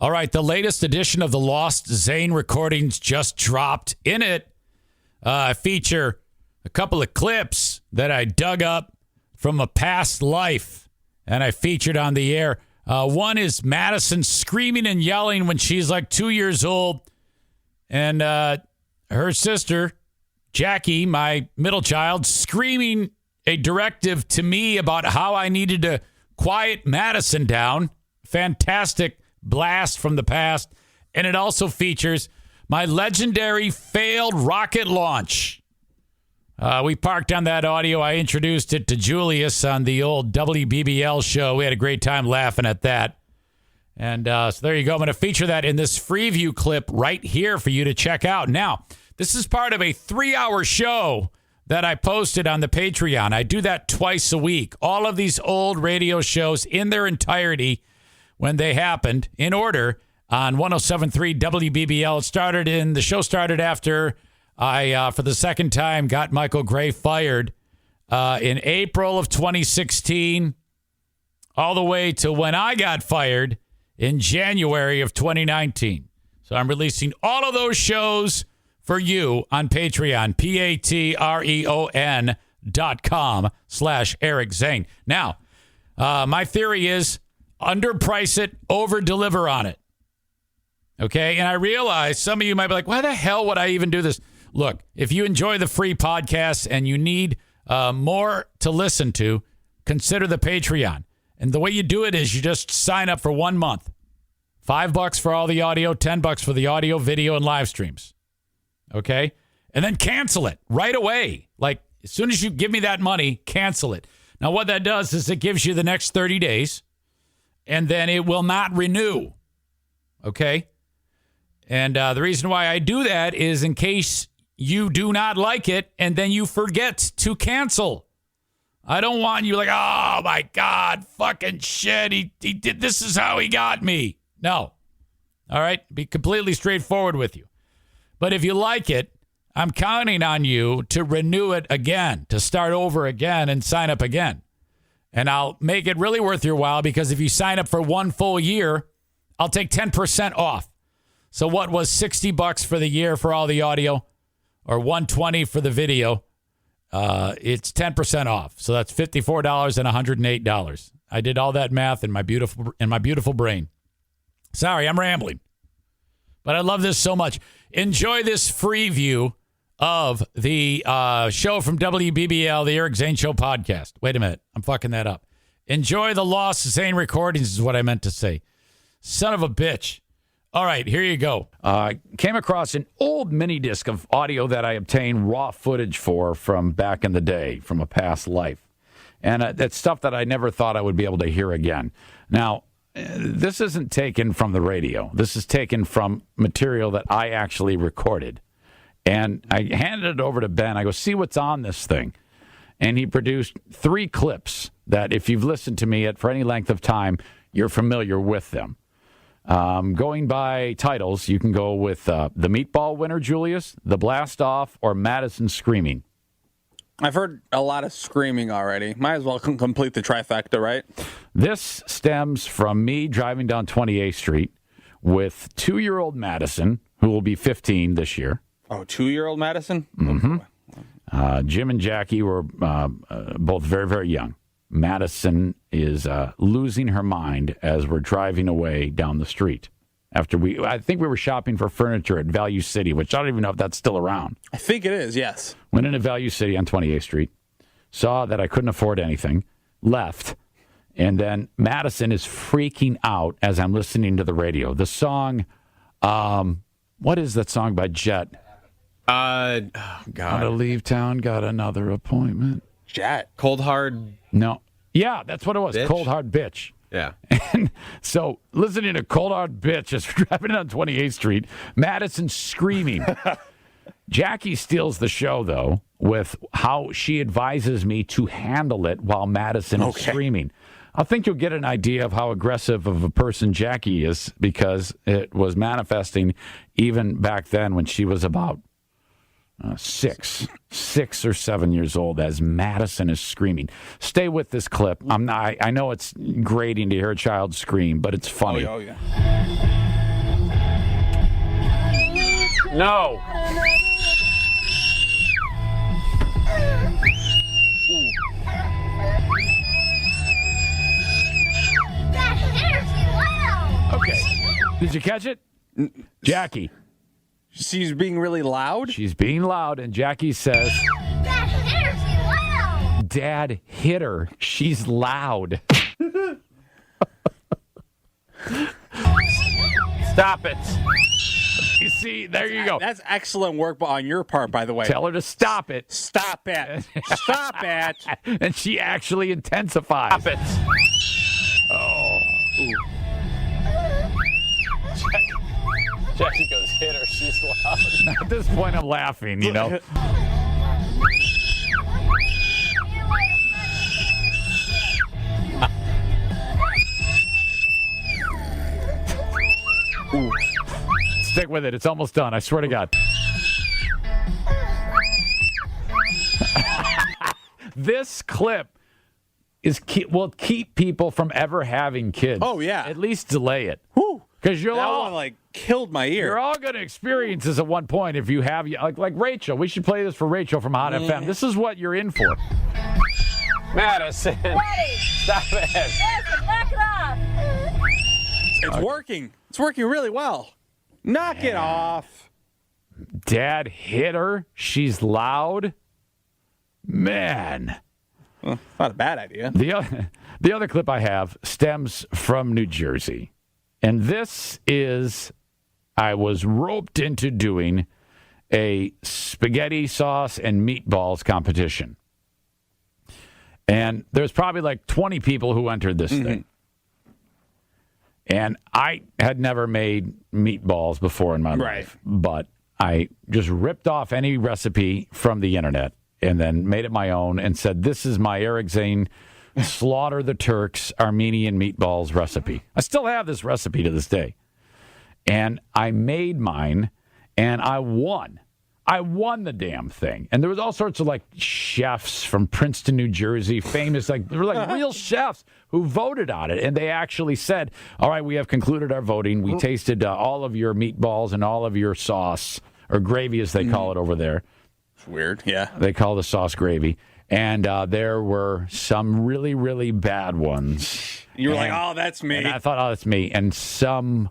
All right, the latest edition of the Lost Zane Recordings just dropped. In it, I feature a couple of clips that I dug up from a past life, and I featured on the air. One is Madison screaming and yelling when she's like 2 years old, and her sister, Jackie, my middle child, screaming a directive to me about how I needed to quiet Madison down. Fantastic blast from the past. And it also features my legendary failed rocket launch. We parked on that audio. I introduced it to Julius on the old WBBL show. We had a great time laughing at that. And so there you go. I'm going to feature that in this Freeview clip right here for you to check out. Now, this is part of a 3-hour show that I posted on the Patreon. I do that twice a week. All of these old radio shows in their entirety when they happened in order on 107.3 WBBL. The show started after I, for the second time, got Michael Gray fired in April of 2016, all the way to when I got fired in January of 2019. So I'm releasing all of those shows for you on Patreon, patreon.com/Eric Zane. Now, my theory is underprice it, over-deliver on it. Okay? And I realize some of you might be like, why the hell would I even do this? Look, if you enjoy the free podcasts and you need more to listen to, consider the Patreon. And the way you do it is you just sign up for 1 month. $5 for all the audio, $10 for the audio, video, and live streams. Okay? And then cancel it right away. Like, as soon as you give me that money, cancel it. Now, what that does is it gives you the next 30 days, and then it will not renew. Okay? And the reason why I do that is in case you do not like it, and then you forget to cancel. I don't want you like, oh, my God, fucking shit, he did, this is how he got me. No. All right? Be completely straightforward with you. But if you like it, I'm counting on you to renew it again, to start over again and sign up again. And I'll make it really worth your while because if you sign up for 1 full year, I'll take 10% off. So what was $60 for the year for all the audio or $120 for the video? It's 10% off. So that's $54 and $108. I did all that math in my beautiful brain. Sorry, I'm rambling. But I love this so much. Enjoy this free view of the show from WBBL, the Eric Zane Show Podcast. Wait a minute. I'm fucking that up. Enjoy the Lost Zane Recordings is what I meant to say. Son of a bitch. All right, here you go. Came across an old mini disc of audio that I obtained raw footage for from back in the day, from a past life. And that's stuff that I never thought I would be able to hear again. Now, this isn't taken from the radio. This is taken from material that I actually recorded. And I handed it over to Ben. I go, see what's on this thing. And he produced 3 clips that if you've listened to me for any length of time, you're familiar with them. Going by titles, you can go with the Meatball Winner, Julius, The Blast Off, or Madison Screaming. I've heard a lot of screaming already. Might as well complete the trifecta, right? This stems from me driving down 28th Street with 2-year-old Madison, who will be 15 this year. Oh, 2-year-old Madison? Mm-hmm. Jim and Jackie were both very, very young. Madison is losing her mind as we're driving away down the street. I think we were shopping for furniture at Value City, which I don't even know if that's still around. I think it is, yes. Went into Value City on 28th Street, saw that I couldn't afford anything, left, and then Madison is freaking out as I'm listening to the radio. The song, what is that song by Jet? God. Gotta leave town, got another appointment. Jet. Cold Hard. No. Yeah, that's what it was. Bitch? Cold Hard Bitch. Yeah. And so listening to Cold Hard Bitch as we're driving down 28th Street, Madison screaming. Jackie steals the show, though, with how she advises me to handle it while Madison is screaming. I think you'll get an idea of how aggressive of a person Jackie is because it was manifesting even back then when she was about 6 or 7 years old as Madison is screaming. Stay with this clip. I know it's grating to hear a child scream, but it's funny. Oh, yeah. No. Okay. Did you catch it? Jackie. She's being really loud? She's being loud, and Jackie says, Dad hit her. She's loud. Stop it. You see, there you go. That's excellent work on your part, by the way. Tell her to stop it. Stop it. Stop it. And she actually intensifies. Stop it. Oh. Jackie goes, hit her. She's loud. At this point, I'm laughing, you know. Stick with it. It's almost done. I swear to God. This clip will keep people from ever having kids. Oh, yeah. At least delay it. Whew. Because you're That all one, killed my ear. You're all going to experience this at one point if you have, like Rachel. We should play this for Rachel from Hot FM. This is what you're in for. Madison. Stop it. Madison, knock it off. It's working. It's working really well. Knock it off. Dad hit her. She's loud. Man. Well, not a bad idea. The other clip I have stems from New Jersey. And this is, I was roped into doing a spaghetti sauce and meatballs competition. And there's probably like 20 people who entered this thing. And I had never made meatballs before in my life. But I just ripped off any recipe from the internet and then made it my own and said, this is my Eric Zane Slaughter the Turks Armenian meatballs recipe. I still have this recipe to this day. And I made mine, and I won. I won the damn thing. And there was all sorts of, chefs from Princeton, New Jersey, famous, there were, real chefs who voted on it. And they actually said, all right, we have concluded our voting. We tasted all of your meatballs and all of your sauce, or gravy as they call it over there. It's weird, yeah. They call the sauce gravy. And there were some really, really bad ones. You were like, oh, that's me. And I thought, oh, that's me. And some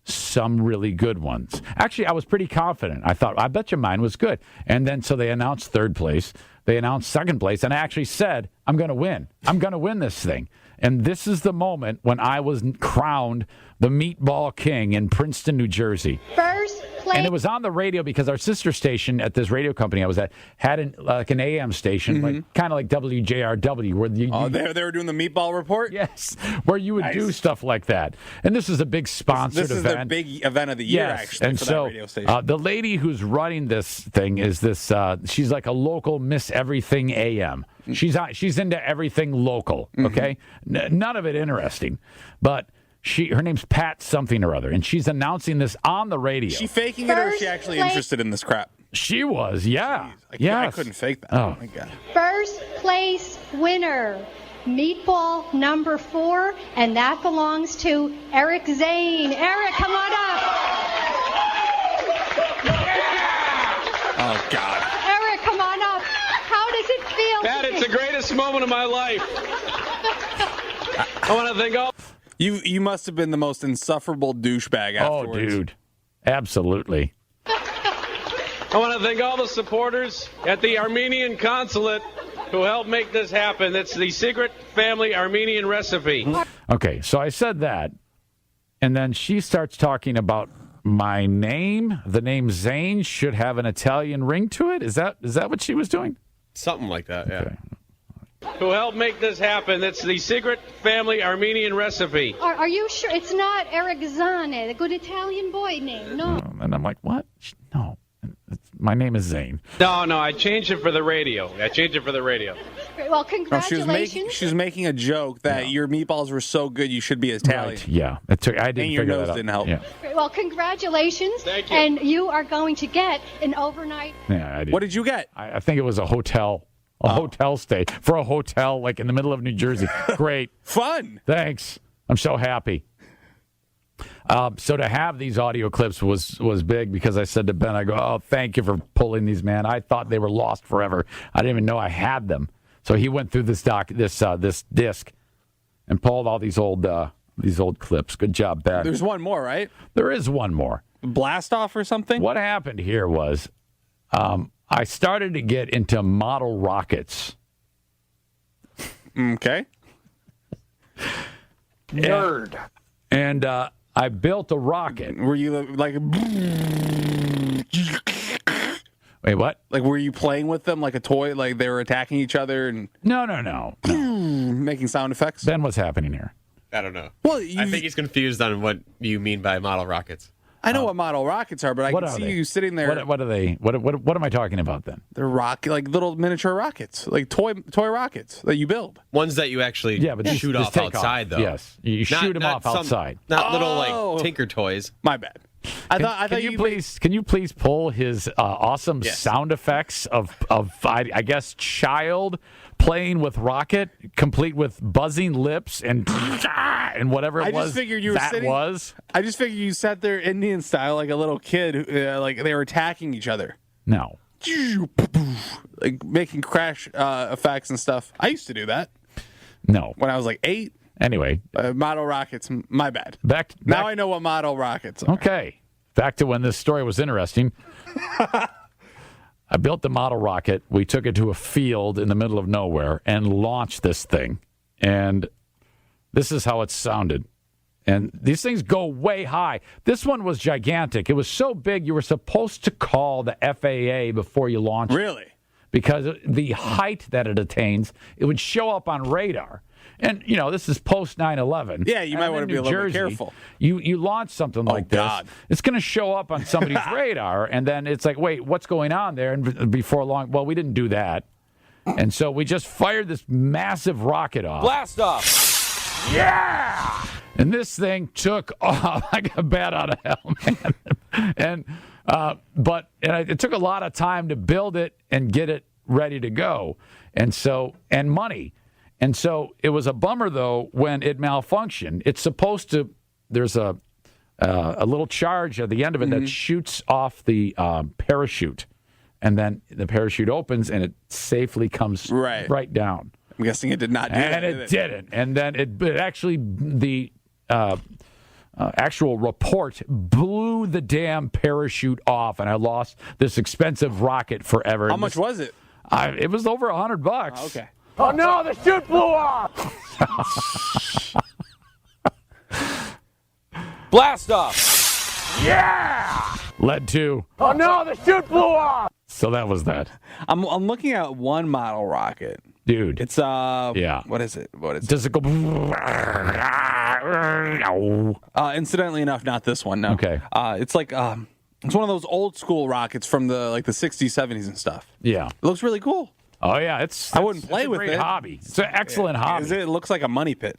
really good ones. Actually, I was pretty confident. I thought, I bet you mine was good. And then so they announced third place. They announced second place. And I actually said, I'm going to win. I'm going to win this thing. And this is the moment when I was crowned the Meatball King in Princeton, New Jersey. First place. And it was on the radio because our sister station at this radio company I was at had an AM station, kind of like WJRW, where they were doing the meatball report? Yes, where you would do stuff like that. And this is a big sponsored event. This is their big event of the year, actually, and for so, that radio station. The lady who's running this thing is this, she's like a local Miss Everything AM. She's into everything local, okay? None of it interesting. But her name's Pat something or other, and she's announcing this on the radio. Is she faking it, or is she actually interested in this crap? She was, yeah. I couldn't fake that. Oh, my God. First place winner, meatball number 4, and that belongs to Eric Zane. Eric, come on up. Oh, God. Eric, come on up. How does it feel? Pat, it's the greatest moment of my life. I want to thank all. You must have been the most insufferable douchebag afterwards. Oh, dude. Absolutely. I want to thank all the supporters at the Armenian consulate who helped make this happen. It's the secret family Armenian recipe. Okay, so I said that, and then she starts talking about my name. The name Zane should have an Italian ring to it. Is that what she was doing? Something like that, yeah. Okay. Who helped make this happen. It's the secret family Armenian recipe. Are you sure it's not Eric Zane, the good Italian boy name? No. And I'm like, what? No. My name is Zane. No, I changed it for the radio. Well, congratulations. She was making a joke that your meatballs were so good you should be Italian. Right, yeah. I didn't and your figure nose that out. didn't help. Yeah. Well, congratulations. Thank you. And you are going to get an overnight. Yeah, I did. What did you get? I think it was a hotel. Hotel stay for a hotel like in the middle of New Jersey. Great. Fun. Thanks. I'm so happy. So to have these audio clips was big because I said to Ben, I go, oh, thank you for pulling these, man. I thought they were lost forever. I didn't even know I had them. So he went through this disc and pulled all these old clips. Good job, Ben. There's one more, right? There is one more. Blast off or something? What happened here was I started to get into model rockets. Okay. Nerd. And I built a rocket. Were you like... Wait, what? Like, were you playing with them like a toy? Like they were attacking each other and... No. Making sound effects? Ben, what's happening here? I don't know. Well, I think he's confused on what you mean by model rockets. I know what model rockets are, but I can see you sitting there. What are they? What am I talking about then? They're like little miniature rockets, like toy rockets that you build. Ones that you actually shoot off outside, though. Yes, you shoot them off outside. Not little like tinker toys. My bad. Can you please pull his awesome sound effects of I guess child playing with rocket, complete with buzzing lips and whatever it was. I just figured you sat there Indian style like a little kid, like they were attacking each other. No, like making crash effects and stuff. I used to do that. No, when I was like 8. Anyway, model rockets. My bad. Now I know what model rockets are. Okay, back to when this story was interesting. I built the model rocket. We took it to a field in the middle of nowhere and launched this thing. And this is how it sounded. And these things go way high. This one was gigantic. It was so big you were supposed to call the FAA before you launched it. Really? Because the height that it attains, it would show up on radar. And, this is post 9/11. Yeah, you might want to be a little bit careful. You launch something like this, it's going to show up on somebody's radar, and then it's like, wait, what's going on there? And before long, well, we didn't do that. And so we just fired this massive rocket off. Blast off! Yeah! And this thing took off like a bat out of hell, man. But it took a lot of time to build it and get it ready to go. And money. And so it was a bummer, though, when it malfunctioned. It's supposed to, there's a little charge at the end of it that shoots off the parachute. And then the parachute opens and it safely comes right down. I'm guessing it did not do that. And it didn't. And then it actually, the actual report blew the damn parachute off. And I lost this expensive rocket forever. How much was it? It was over $100. Oh, okay. Oh no, the chute blew off! Blast off! Yeah! Led to. Oh no, the chute blew off! So that was that. I'm looking at one model rocket. Dude. It's what is it? Does it go? Incidentally enough, not this one, no. Okay. It's like it's one of those old school rockets from the 60s, 70s and stuff. Yeah. It looks really cool. Oh yeah, I wouldn't play with it. It's a great hobby. It's an excellent hobby. It looks like a money pit.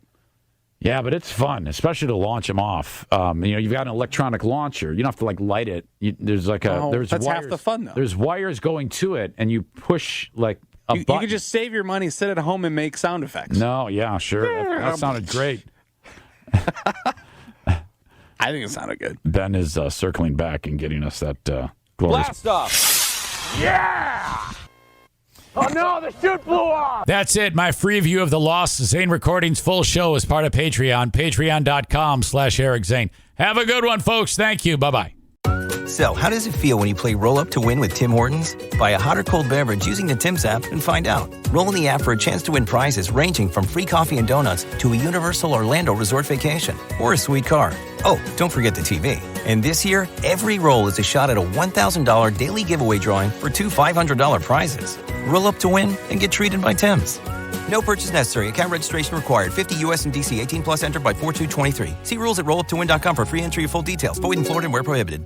Yeah, but it's fun, especially to launch them off. You've got an electronic launcher. You don't have to light it. There's that's wires, half the fun, though. There's wires going to it, and you push a button. You could just save your money, sit at home, and make sound effects. No, yeah, sure. That sounded great. I think it sounded good. Ben is circling back and getting us that glorious. Blast off! Yeah! Oh no, the chute blew off! That's it. My free view of the Lost Zane Recordings full show is part of Patreon. Patreon.com/Eric Zane. Have a good one, folks. Thank you. Bye-bye. So, how does it feel when you play Roll Up to Win with Tim Hortons? Buy a hot or cold beverage using the Tim's app and find out. Roll in the app for a chance to win prizes ranging from free coffee and donuts to a Universal Orlando resort vacation or a sweet car. Oh, don't forget the TV. And this year, every roll is a shot at a $1,000 daily giveaway drawing for 2 $500 prizes. Roll up to win and get treated by Tim's. No purchase necessary. Account registration required. 50 U.S. and D.C. 18 plus entered by 4/2/23. See rules at rolluptowin.com for free entry and full details. Void in Florida and where prohibited.